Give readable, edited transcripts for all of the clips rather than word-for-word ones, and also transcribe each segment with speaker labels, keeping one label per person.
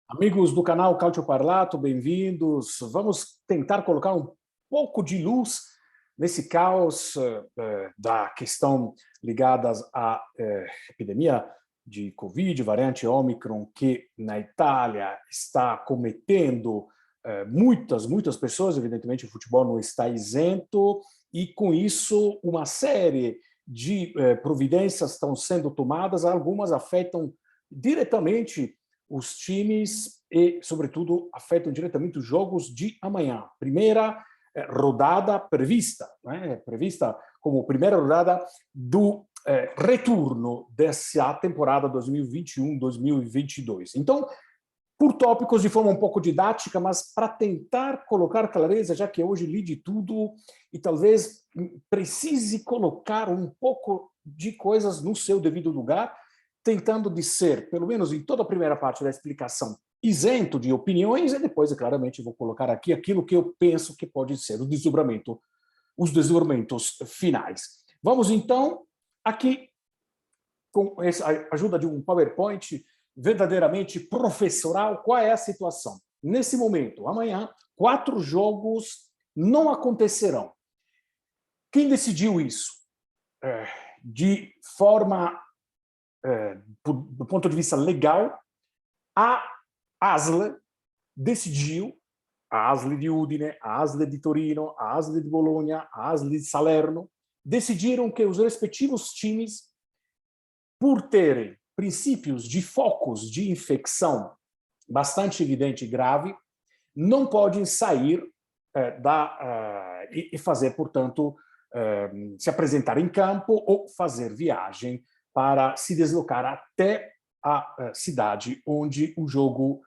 Speaker 1: Amigos do canal Cautio Parlato, bem-vindos. Vamos tentar colocar um pouco de luz nesse caos da questão ligada à epidemia de Covid, variante Omicron, que na Itália está cometendo muitas pessoas. Evidentemente, o futebol não está isento, e com isso uma série de providências estão sendo tomadas. Algumas afetam diretamente os times e, sobretudo, afetam diretamente os jogos de amanhã. Primeira rodada prevista, né? Prevista como primeira rodada do retorno dessa temporada 2021-2022. Então, por tópicos de forma um pouco didática, mas para tentar colocar clareza, já que hoje li de tudo e talvez precise colocar um pouco de coisas no seu devido lugar, tentando de ser, pelo menos em toda a primeira parte da explicação, isento de opiniões, e depois, claramente, vou colocar aqui aquilo que eu penso que pode ser o desdobramento, os desdobramentos finais. Vamos, então, aqui, com a ajuda de um PowerPoint verdadeiramente professoral, qual é a situação? Nesse momento, amanhã, 4 jogos não acontecerão. Quem decidiu isso? De forma do ponto de vista legal, a ASL decidiu, a ASL de Udine, a ASL de Torino, a ASL de Bologna, a ASL de Salerno, decidiram que os respectivos times, por terem princípios de focos de infecção bastante evidente e grave, não podem sair e fazer, portanto, se apresentar em campo ou fazer viagem para se deslocar até a cidade onde o jogo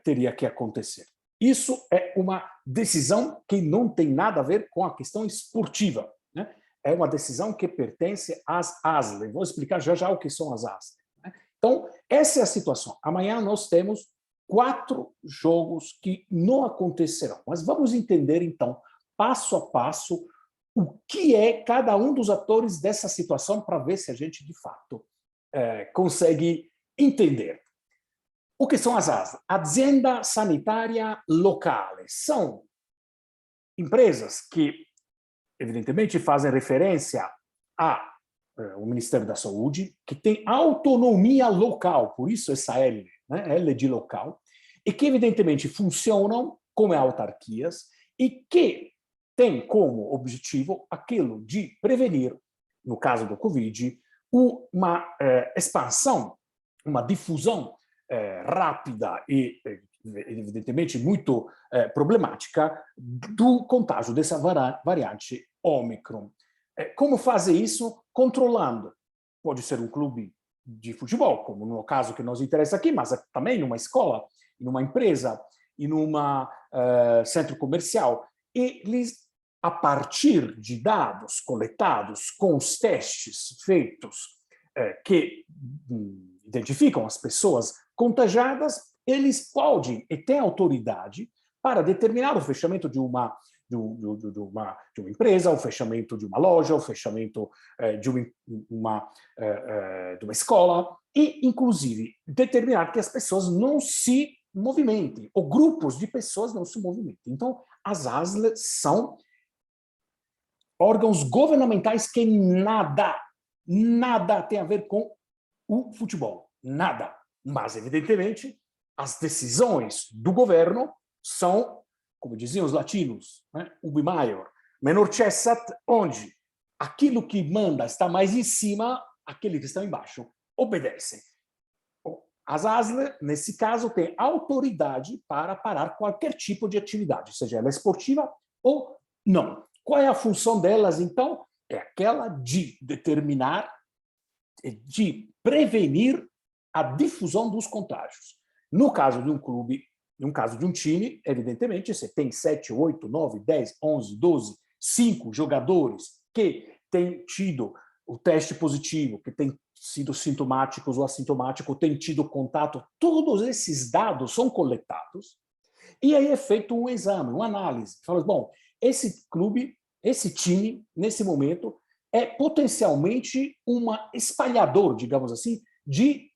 Speaker 1: teria que acontecer. Isso é uma decisão que não tem nada a ver com a questão esportiva, né? É uma decisão que pertence às ASL. Vou explicar já o que são as ASL. Né? Então, essa é a situação. Amanhã nós temos 4 jogos que não acontecerão. Mas vamos entender, então, passo a passo, o que é cada um dos atores dessa situação, para ver se a gente, de fato, consegue entender. O que são as ASL? Azienda Sanitária Locale. São empresas que, evidentemente, fazem referência ao Ministério da Saúde, que tem autonomia local, por isso essa L, né? L de local, e que, evidentemente, funcionam como autarquias e que tem como objetivo aquilo de prevenir, no caso do Covid, uma expansão, uma difusão rápida e, evidentemente, muito problemática do contágio dessa variante Omicron. Como fazer isso? Controlando. Pode ser um clube de futebol, como no caso que nos interessa aqui, mas também numa escola, numa empresa, e num centro comercial. E eles, a partir de dados coletados com os testes feitos que identificam as pessoas contagiadas, eles podem e têm autoridade para determinar o fechamento de uma empresa, o fechamento de uma loja, o fechamento de uma escola e, inclusive, determinar que as pessoas não se movimentem, ou grupos de pessoas não se movimentem. Então, as ASL são órgãos governamentais que nada tem a ver com o futebol. Nada. Mas, evidentemente, as decisões do governo são, como diziam os latinos, né? Ubi maior, menor cessat, onde aquilo que manda está mais em cima, aquele que está embaixo obedece. As ASL, nesse caso, têm autoridade para parar qualquer tipo de atividade, seja ela esportiva ou não. Qual é a função delas, então? É aquela de determinar, de prevenir a difusão dos contágios. No caso de um clube, no caso de um time, evidentemente, você tem 7, 8, 9, 10, 11, 12, 5 jogadores que têm tido o teste positivo, que têm sido sintomáticos ou assintomáticos, têm tido contato, todos esses dados são coletados e aí é feito um exame, uma análise. Fala, bom, esse clube, esse time, nesse momento, é potencialmente um espalhador, digamos assim, de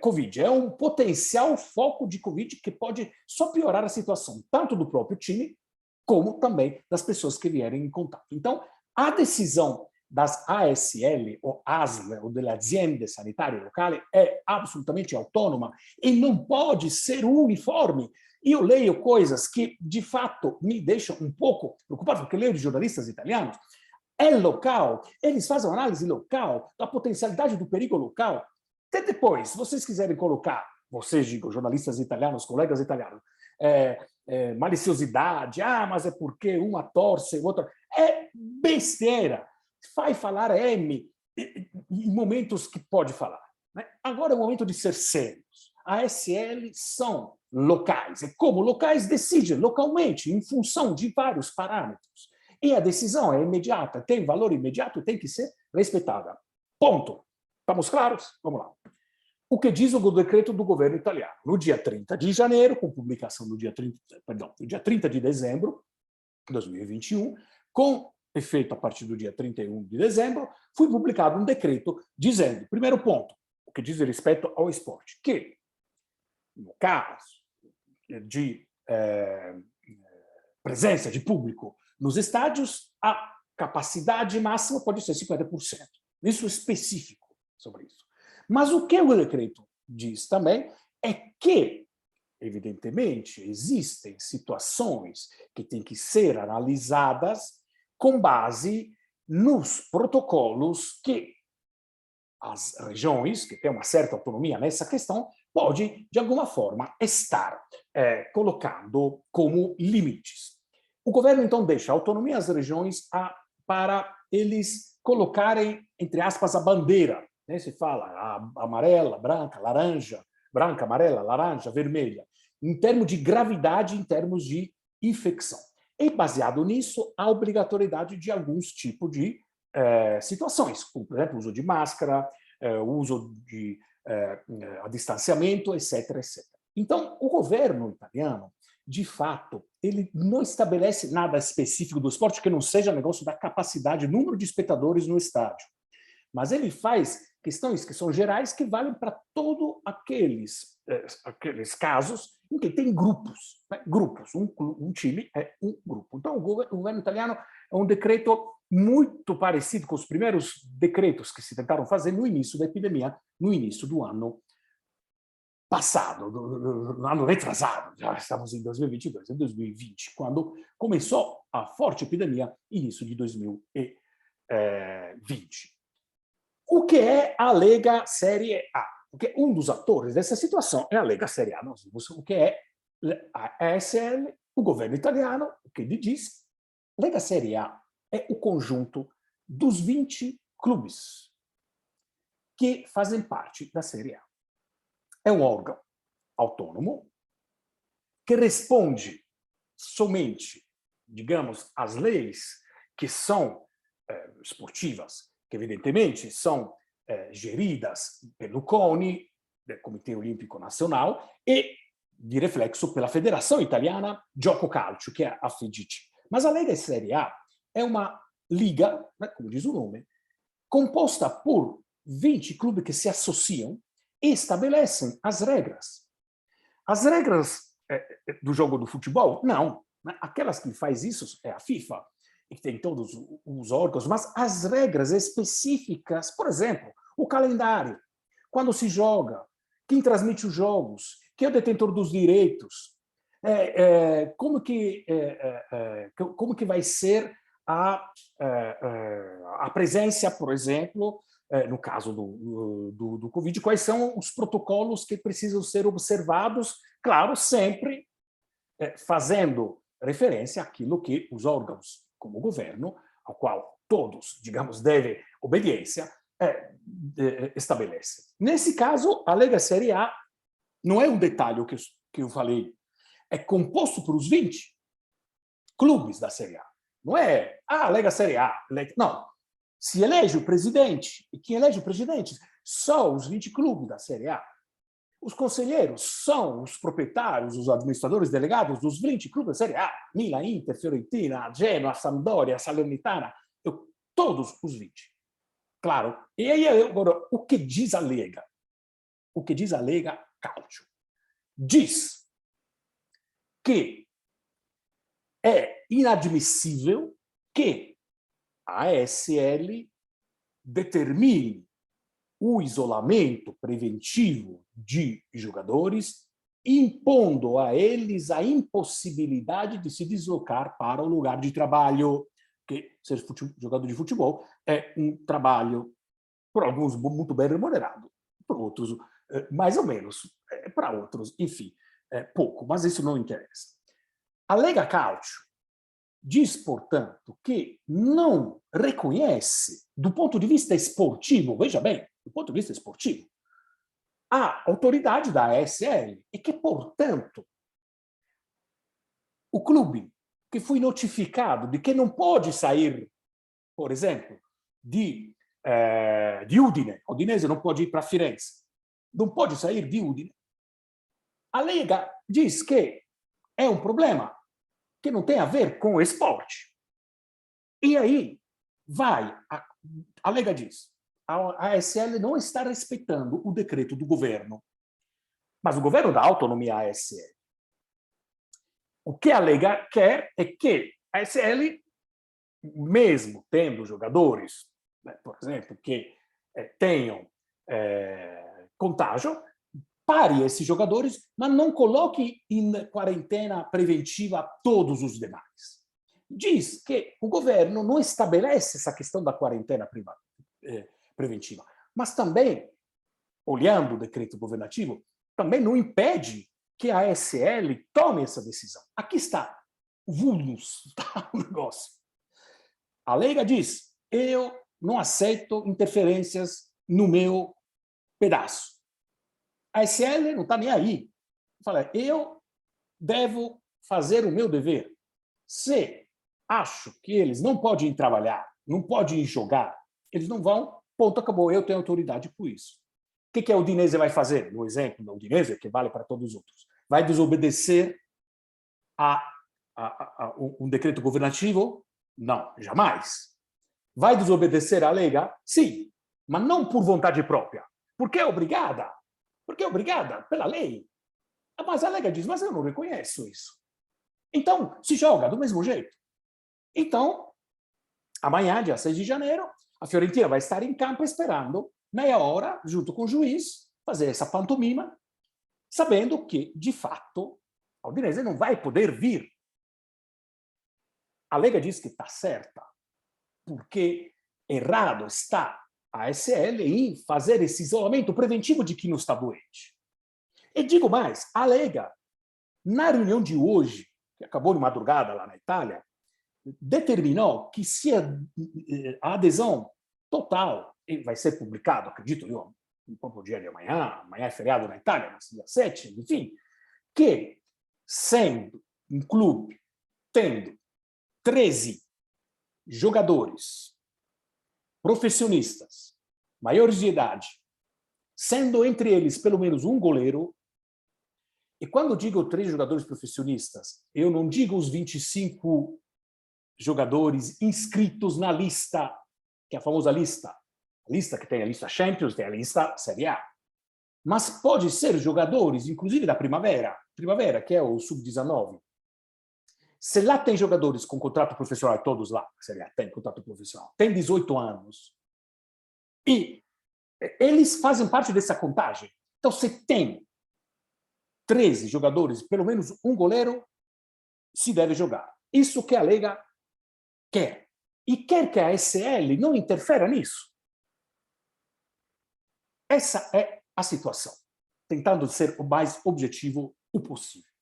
Speaker 1: Covid. É um potencial foco de Covid que pode só piorar a situação, tanto do próprio time, como também das pessoas que vierem em contato. Então, a decisão das ASL, ou ASL, ou delle aziende sanitarie locali, é absolutamente autônoma e não pode ser uniforme. E eu leio coisas que, de fato, me deixam um pouco preocupado, porque leio de jornalistas italianos, é local, eles fazem uma análise local, da potencialidade do perigo local. Até depois, se vocês quiserem colocar, vocês, digo, jornalistas italianos, colegas italianos, maliciosidade, mas é porque uma torce, outra... É besteira. Vai falar M em momentos que pode falar. Né? Agora é o momento de ser sérios. A ASL são locais, e como locais decidem localmente, em função de vários parâmetros. E a decisão é imediata, tem valor imediato e tem que ser respeitada. Ponto. Estamos claros? Vamos lá. O que diz o decreto do governo italiano? No dia 30 de janeiro, com publicação no dia 30 de dezembro de 2021, com efeito a partir do dia 31 de dezembro, foi publicado um decreto dizendo, primeiro ponto, o que diz respeito ao esporte, que, no caso de presença de público nos estádios, a capacidade máxima pode ser 50%. Isso é específico sobre isso. Mas o que o decreto diz também é que, evidentemente, existem situações que têm que ser analisadas com base nos protocolos que as regiões, que têm uma certa autonomia nessa questão, pode, de alguma forma, estar colocando como limites. O governo, então, deixa a autonomia às regiões para eles colocarem, entre aspas, a bandeira. Né? Se fala amarela, branca, laranja, branca, amarela, laranja, vermelha, em termos de gravidade, em termos de infecção. E, baseado nisso, a obrigatoriedade de alguns tipos de situações, como, por exemplo, o uso de máscara, o uso de distanciamento, etc, etc. Então, o governo italiano, de fato, ele não estabelece nada específico do esporte que não seja negócio da capacidade, número de espectadores no estádio. Mas ele faz questões que são gerais que valem para todos aqueles casos em que tem grupos. Né? Grupos. Um time é um grupo. Então, o governo italiano é um decreto muito parecido com os primeiros decretos que se tentaram fazer no início da epidemia, no início do ano passado, no ano retrasado, já estamos em 2022, em 2020, quando começou a forte epidemia, início de 2020. O que é a Lega Série A? Porque um dos atores dessa situação é a Lega Série A. Nós vimos o que é a ASL, o governo italiano, o que ele diz. Lega Série A é o conjunto dos 20 clubes que fazem parte da Série A. É um órgão autônomo que responde somente, digamos, às leis que são esportivas, que evidentemente são geridas pelo CONI, do Comitê Olímpico Nacional, e, de reflexo, pela Federação Italiana Gioco Calcio, que é a FIGC. Mas a Lega Série A é uma liga, né, como diz o nome, composta por 20 clubes que se associam e estabelecem as regras. As regras do jogo do futebol? Não. Né? Aquelas que faz isso é a FIFA, e que tem todos os órgãos, mas as regras específicas, por exemplo, o calendário, quando se joga, quem transmite os jogos, quem é o detentor dos direitos, como que vai ser a presença, por exemplo, no caso do Covid, quais são os protocolos que precisam ser observados, claro, sempre fazendo referência àquilo que os órgãos, como o governo, ao qual todos, digamos, devem obediência, estabelece. Nesse caso, a Lega Série A não é um detalhe que eu falei, é composto por os 20 clubes da Série A. Não é a Lega Série A. Não. Se elege o presidente, e quem elege o presidente são os 20 clubes da Série A. Os conselheiros são os proprietários, os administradores delegados dos 20 clubes da Série A. Milan, Inter, Fiorentina, Genoa, Sampdoria, Salernitana, todos os 20. Claro. E aí, agora, o que diz a Lega? o que diz a Lega Calcio. Diz que é inadmissível que a ASL determine o isolamento preventivo de jogadores, impondo a eles a impossibilidade de se deslocar para o lugar de trabalho, que ser jogador de futebol é um trabalho, por alguns, muito bem remunerado, por outros, mais ou menos, para outros, enfim, pouco, mas isso não interessa. A Lega Calcio diz, portanto, que não reconhece, do ponto de vista esportivo, veja bem, do ponto de vista esportivo, a autoridade da ASL e que, portanto, o clube que foi notificado de que não pode sair, por exemplo, de Udine, a Udinese não pode ir para Firenze, não pode sair de Udine, a Lega diz que é um problema que não tem a ver com o esporte. E aí a Lega diz, a ASL não está respeitando o decreto do governo, mas o governo dá autonomia à ASL. O que a Lega quer é que a ASL, mesmo tendo jogadores, por exemplo, que tenham contágio, pare esses jogadores, mas não coloque em quarentena preventiva todos os demais. Diz que o governo não estabelece essa questão da quarentena preventiva, mas também, olhando o decreto governativo, também não impede que a ASL tome essa decisão. Aqui está o vulnus do negócio. A Lega diz, eu não aceito interferências no meu pedaço. A ASL não está nem aí. Fala, eu devo fazer o meu dever. Se acho que eles não podem trabalhar, não podem jogar, eles não vão, ponto, acabou, eu tenho autoridade por isso. O que a Udinese vai fazer? No exemplo da Udinese, que vale para todos os outros. Vai desobedecer a um decreto governativo? Não, jamais. Vai desobedecer à Lega? Sim, mas não por vontade própria. Porque é obrigada. Porque é obrigada pela lei. Mas a Lega diz, mas eu não reconheço isso. Então, se joga do mesmo jeito. Então, amanhã, dia 6 de janeiro, a Fiorentina vai estar em campo esperando meia hora, junto com o juiz, fazer essa pantomima, sabendo que, de fato, a Udinese não vai poder vir. A Lega diz que está certa, porque errado está a ASL em fazer esse isolamento preventivo de quem não está doente. E digo mais, a Lega, na reunião de hoje, que acabou de madrugada lá na Itália, determinou que se a adesão total, e vai ser publicado, acredito eu, no próprio dia de amanhã é feriado na Itália, mas dia 7, enfim, que sendo um clube tendo 13 jogadores profissionistas, maiores de idade, sendo entre eles pelo menos um goleiro, e quando digo 3 jogadores profissionistas, eu não digo os 25 jogadores inscritos na lista, que é a famosa lista. A lista que tem a lista Champions, tem a lista Série A. Mas pode ser jogadores, inclusive da Primavera, que é o Sub-19. Se lá tem jogadores com contrato profissional, todos lá, Série A tem contrato profissional, tem 18 anos, e eles fazem parte dessa contagem. Então, se tem 13 jogadores, pelo menos um goleiro, se deve jogar. Isso que a Lega quer. E quer que a ASL não interfira nisso. Essa é a situação, tentando ser o mais objetivo o possível.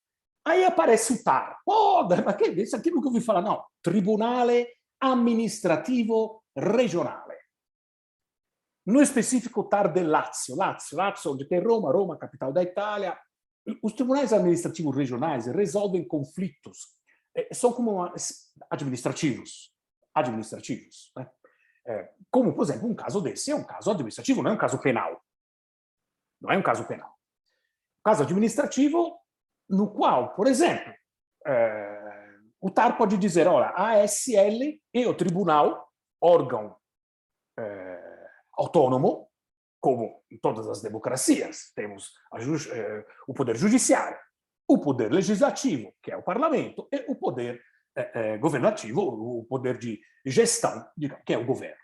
Speaker 1: Aí aparece o TAR. Mas que isso aqui nunca ouvi falar, não. Tribunale Amministrativo Regionale. No específico, TAR del Lazio. Lazio, onde tem Roma, capital da Itália. Os tribunais administrativos regionais resolvem conflitos. São como administrativos. Né? Como, por exemplo, um caso desse é um caso administrativo, não é um caso penal. Não é um caso penal. Caso administrativo no qual, por exemplo, o TAR pode dizer, olha, a ASL e o tribunal, órgão autônomo, como em todas as democracias, temos o poder judiciário, o poder legislativo, que é o parlamento, e o poder governativo, o poder de gestão, que é o governo.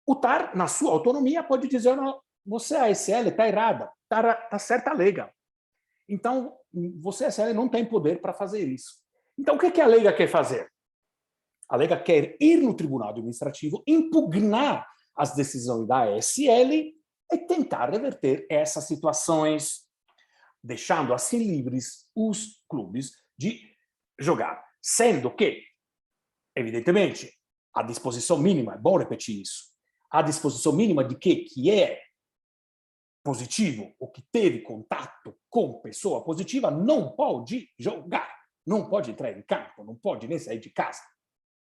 Speaker 1: O TAR, na sua autonomia, pode dizer: não, você, a ASL, está errada, está certa a Lega. Então, você, a ASL, não tem poder para fazer isso. Então, o que a Lega quer fazer? A Lega quer ir no Tribunal Administrativo, impugnar as decisões da ASL e tentar reverter essas situações, deixando assim livres os clubes de jogar. Sendo que, evidentemente, a disposição mínima, é bom repetir isso, a disposição mínima de que é positivo ou que teve contato com pessoa positiva não pode jogar, não pode entrar em campo, não pode nem sair de casa.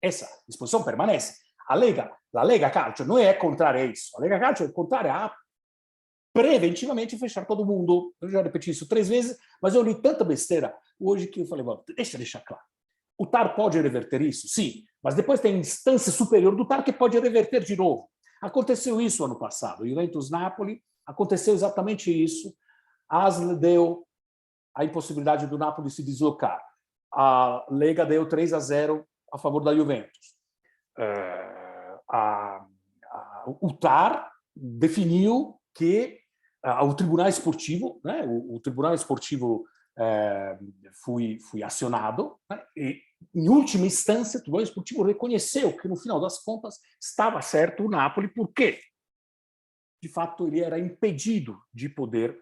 Speaker 1: Essa disposição permanece. A Lega Calcio não é contrária a isso. A Lega Calcio é contrária a preventivamente fechar todo mundo. Eu já repeti isso 3 vezes, mas eu li tanta besteira hoje que eu falei: deixa eu deixar claro. O TAR pode reverter isso? Sim, mas depois tem a instância superior do TAR que pode reverter de novo. Aconteceu isso ano passado. O Juventus-Napoli, aconteceu exatamente isso. A ASL deu a impossibilidade do Napoli se deslocar. A Lega deu 3-0 a favor da Juventus. O TAR definiu que o Tribunal Esportivo, né, o Tribunal Esportivo foi acionado, né, e, em última instância, o Tribunal Esportivo reconheceu que, no final das contas, estava certo o Napoli, porque, de fato, ele era impedido de poder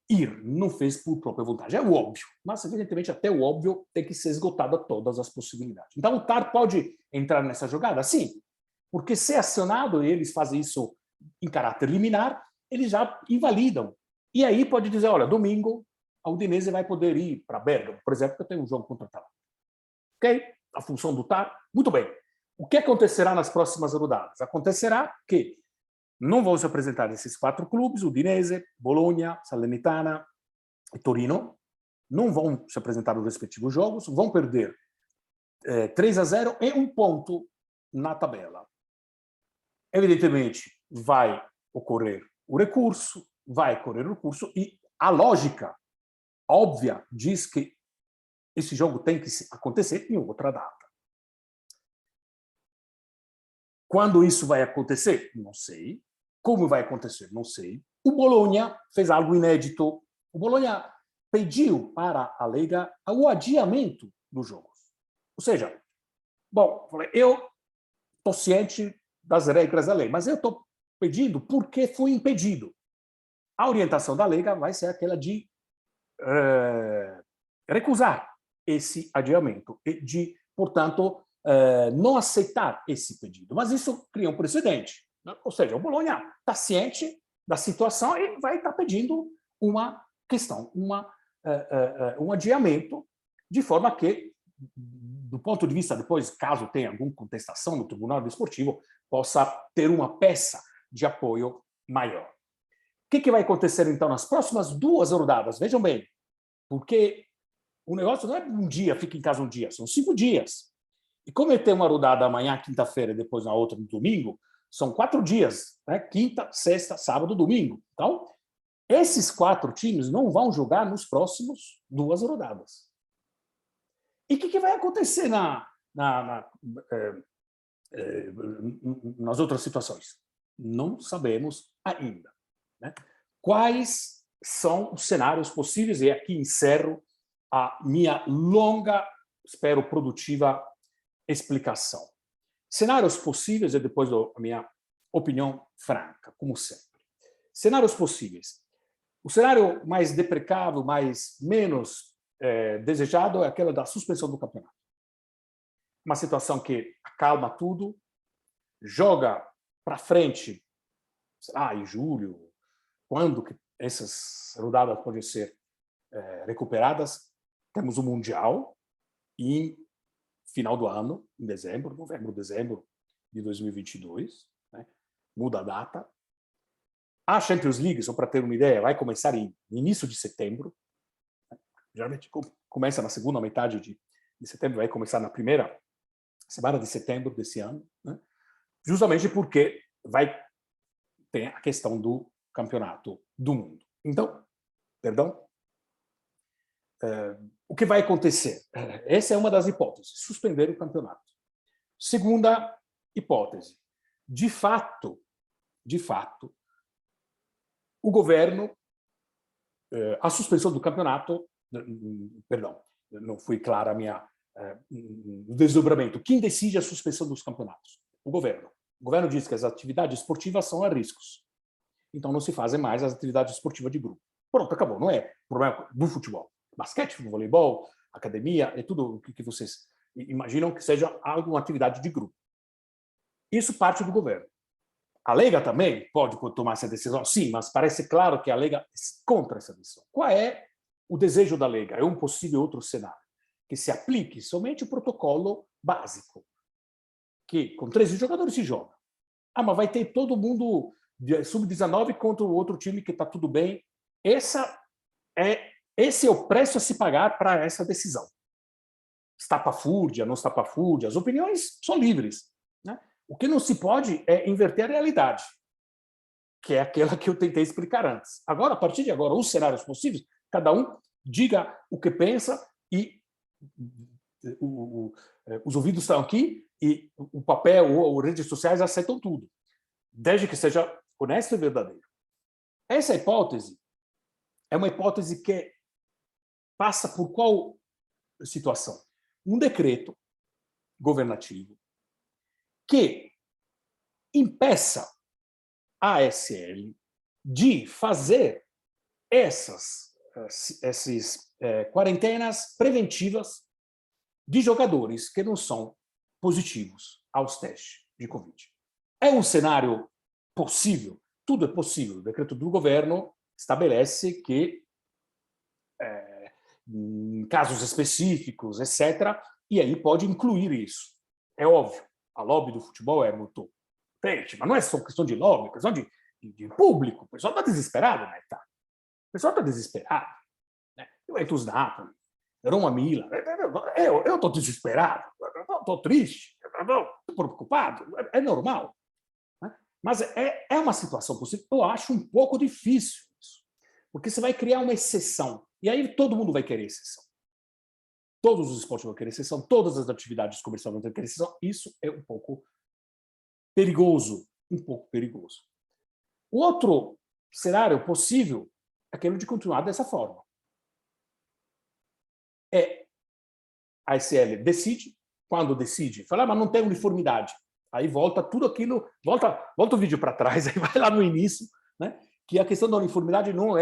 Speaker 1: ir, não fez por própria vontade. É o óbvio, mas, evidentemente, até o óbvio tem que ser esgotada todas as possibilidades. Então, o TAR pode entrar nessa jogada? Sim, porque, se acionado, e eles fazem isso em caráter liminar, eles já invalidam. E aí pode dizer: olha, domingo a Udinese vai poder ir para Bergamo, por exemplo, que tem um jogo contra a Atalanta. Ok? A função do TAR, muito bem. O que acontecerá nas próximas rodadas? Acontecerá que não vão se apresentar esses 4 clubes: Udinese, Bologna, Salernitana e Torino. Não vão se apresentar nos respectivos jogos, vão perder 3-0 e 1 ponto na tabela. Evidentemente, vai ocorrer o recurso, e a lógica óbvia diz que esse jogo tem que acontecer em outra data. Quando isso vai acontecer? Não sei. Como vai acontecer? Não sei. O Bologna fez algo inédito. O Bologna pediu para a Lega o adiamento dos jogos. Ou seja, bom, eu estou ciente das regras da lei, mas eu estou pedindo porque fui impedido. A orientação da Lega vai ser aquela de recusar esse adiamento e de, portanto, não aceitar esse pedido. Mas isso cria um precedente. Né? Ou seja, o Bologna está ciente da situação e vai estar pedindo uma questão, um adiamento, de forma que, do ponto de vista depois, caso tenha alguma contestação no Tribunal Desportivo, possa ter uma peça de apoio maior. O que vai acontecer, então, nas próximas 2 rodadas? Vejam bem, porque o negócio não é um dia, fica em casa um dia, são 5 dias. E como eu tenho uma rodada amanhã, quinta-feira, e depois na outra no domingo, são 4 dias, né? Quinta, sexta, sábado, domingo. Então, esses 4 times não vão jogar nos próximos 2 rodadas. E o que vai acontecer nas outras situações? Não sabemos ainda. Né? Quais são os cenários possíveis? E aqui encerro a minha longa, espero produtiva, explicação. Cenários possíveis, e depois a minha opinião franca, como sempre. Cenários possíveis. O cenário mais deprecável, menos desejado, é aquela da suspensão do campeonato. Uma situação que acalma tudo, joga para frente, será em julho, quando que essas rodadas podem ser recuperadas. Temos o Mundial em final do ano, em dezembro, novembro, dezembro de 2022. Né? Muda a data. A Champions League, só para ter uma ideia, vai começar em início de setembro. Geralmente começa na segunda metade de setembro, vai começar na primeira semana de setembro desse ano. Né? Justamente porque vai tem a questão do campeonato do mundo. Então, perdão, o que vai acontecer? Essa é uma das hipóteses, suspender o campeonato. Segunda hipótese, de fato, o governo, a suspensão do campeonato, perdão, não foi clara a minha desdobramento. Quem decide a suspensão dos campeonatos? O governo. O governo diz que as atividades esportivas são a riscos. Então não se fazem mais as atividades esportivas de grupo. Pronto, acabou. Não é problema do futebol. Basquete, voleibol, academia, é tudo o que vocês imaginam que seja alguma atividade de grupo. Isso parte do governo. A Lega também pode tomar essa decisão? Sim, mas parece claro que a Lega é contra essa decisão. Qual é o desejo da Lega? É um possível outro cenário. Que se aplique somente o protocolo básico, que com 13 jogadores se joga. Ah, mas vai ter todo mundo sub-19 contra o outro time que está tudo bem. Esse é o preço a se pagar para essa decisão. Estapafúrdia, não estapafúrdia, as opiniões são livres, né? O que não se pode é inverter a realidade, que é aquela que eu tentei explicar antes. Agora, a partir de agora, os cenários possíveis, cada um diga o que pensa e os ouvidos estão aqui e o papel ou redes sociais aceitam tudo, desde que seja honesto e verdadeiro. Essa hipótese é uma hipótese que passa por qual situação? Um decreto governativo que impeça a ASL de fazer essas quarentenas preventivas de jogadores que não são positivos aos testes de Covid. É um cenário possível? Tudo é possível. O decreto do governo estabelece que, em casos específicos, etc., e aí pode incluir isso. É óbvio, a lobby do futebol é muito forte, mas não é só questão de lobby, é questão de público. O pessoal está desesperado, né? O pessoal está desesperado. Né? Juventus Napoli, Roma Milan. Eu estou desesperado, estou triste, estou preocupado. É normal. Né? Mas é uma situação possível. Eu acho um pouco difícil isso, porque você vai criar uma exceção. E aí todo mundo vai querer exceção. Todos os esportes vão querer exceção, todas as atividades comerciais vão querer exceção. Isso é um pouco perigoso. O outro cenário possível é aquele de continuar dessa forma. A ASL decide, quando decide, fala, mas não tem uniformidade. Aí volta tudo aquilo, volta o vídeo para trás, aí vai lá no início, né? Que a questão da uniformidade não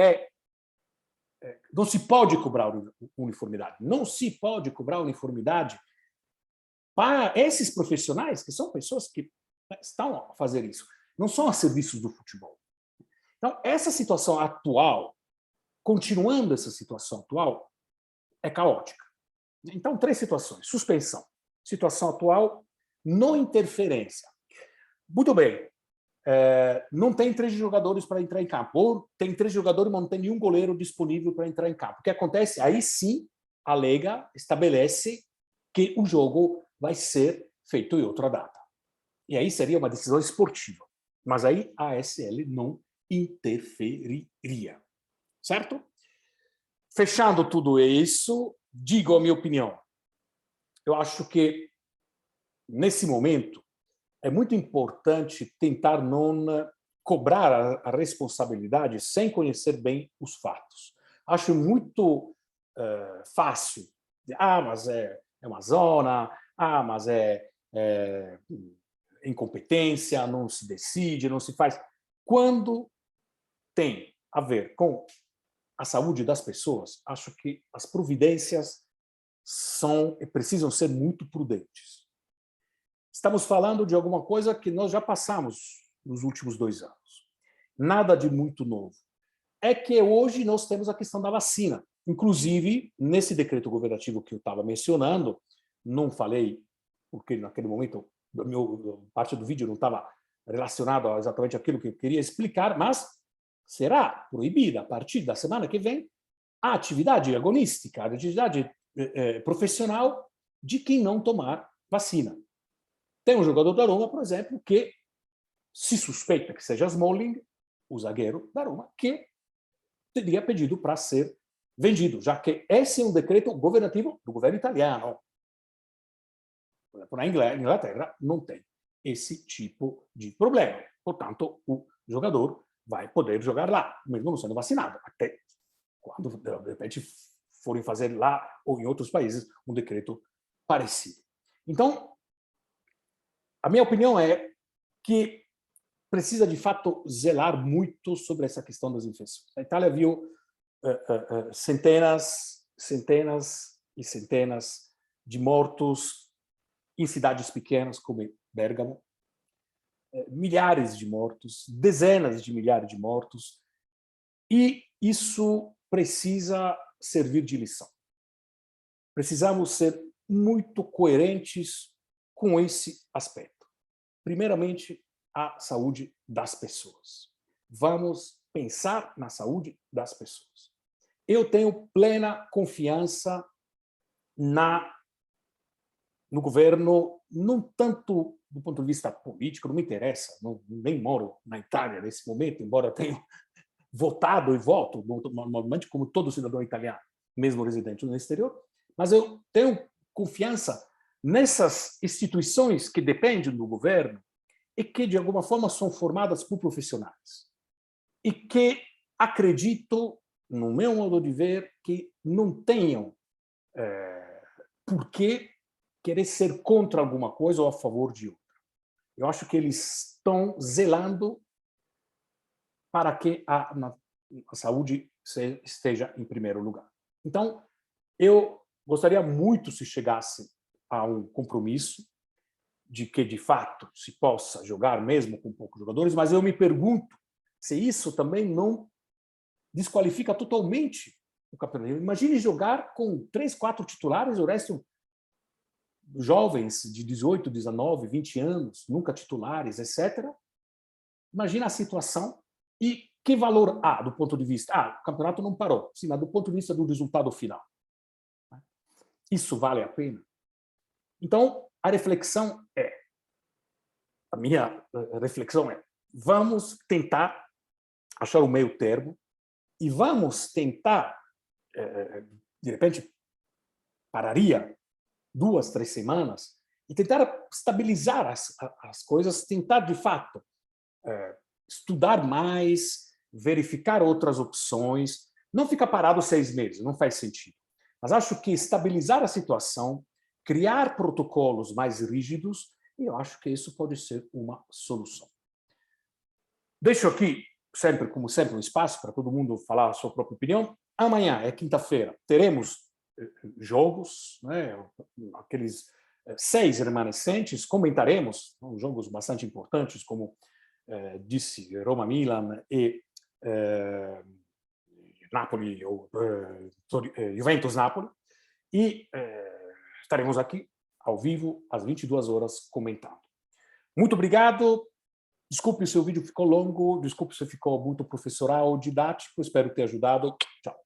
Speaker 1: se pode cobrar uniformidade. Não se pode cobrar uniformidade para esses profissionais, que são pessoas que estão a fazer isso. Não são a serviços do futebol. Então, essa situação atual, continuando essa situação atual, é caótica. Então, 3 situações. Suspensão. Situação atual, não interferência. Muito bem. Não tem 13 jogadores para entrar em campo. Ou tem 13 jogadores, mas não tem nenhum goleiro disponível para entrar em campo. O que acontece? Aí sim, a Lega estabelece que o jogo vai ser feito em outra data. E aí seria uma decisão esportiva. Mas aí a ASL não interferiria. Certo? Fechando tudo isso, digo a minha opinião. Eu acho que, nesse momento, é muito importante tentar não cobrar a responsabilidade sem conhecer bem os fatos. Acho muito fácil. Mas é uma zona, mas é incompetência, não se decide, não se faz. Quando tem a ver com a saúde das pessoas, acho que as providências precisam ser muito prudentes. Estamos falando de alguma coisa que nós já passamos nos últimos 2 anos. Nada de muito novo. É que hoje nós temos a questão da vacina. Inclusive, nesse decreto governativo que eu estava mencionando, não falei, porque naquele momento parte do vídeo não estava relacionado a exatamente aquilo que eu queria explicar, mas será proibida, a partir da semana que vem, a atividade agonística, a atividade profissional de quem não tomar vacina. Tem um jogador da Roma, por exemplo, que se suspeita que seja Smalling, o zagueiro da Roma, que teria pedido para ser vendido, já que esse é um decreto governativo do governo italiano. Por exemplo, na Inglaterra não tem esse tipo de problema. Portanto, o jogador vai poder jogar lá, mesmo não sendo vacinado, até quando, de repente, forem fazer lá ou em outros países um decreto parecido. Então, a minha opinião é que precisa, de fato, zelar muito sobre essa questão das infecções. A Itália viu centenas e centenas de mortos em cidades pequenas como Bergamo, milhares de mortos, dezenas de milhares de mortos, e isso precisa servir de lição. Precisamos ser muito coerentes com esse aspecto. Primeiramente, a saúde das pessoas. Vamos pensar na saúde das pessoas. Eu tenho plena confiança no governo, não tanto do ponto de vista político, não me interessa, nem moro na Itália nesse momento, embora tenha votado e voto, normalmente como todo cidadão italiano, mesmo residente no exterior, mas eu tenho confiança nessas instituições que dependem do governo e que, de alguma forma, são formadas por profissionais. E que acredito, no meu modo de ver, que não tenham por que querer ser contra alguma coisa ou a favor de outra. Eu acho que eles estão zelando para que a saúde esteja em primeiro lugar. Então, eu gostaria muito se chegasse a um compromisso de que, de fato, se possa jogar mesmo com poucos jogadores, mas eu me pergunto se isso também não desqualifica totalmente o campeonato. Imagine jogar com 3, 4 titulares, o resto jovens de 18, 19, 20 anos, nunca titulares, etc. Imagina a situação e que valor há do ponto de vista... o campeonato não parou, sim, mas do ponto de vista do resultado final. Isso vale a pena? Então, a minha reflexão é, vamos tentar achar o meio termo e vamos tentar, de repente, pararia 2, 3 semanas e tentar estabilizar as coisas, tentar, de fato, estudar mais, verificar outras opções, não ficar parado 6 meses, não faz sentido. Mas acho que estabilizar a situação, criar protocolos mais rígidos, e eu acho que isso pode ser uma solução. Deixo aqui, como sempre, um espaço para todo mundo falar a sua própria opinião. Amanhã, é quinta-feira, teremos jogos, né, aqueles 6 remanescentes, comentaremos jogos bastante importantes, como disse, Roma-Milan e Napoli, ou Juventus-Napoli, e estaremos aqui ao vivo às 22 horas comentando. Muito obrigado. Desculpe se o vídeo ficou longo, desculpe se ficou muito professoral, didático, espero ter ajudado. Tchau.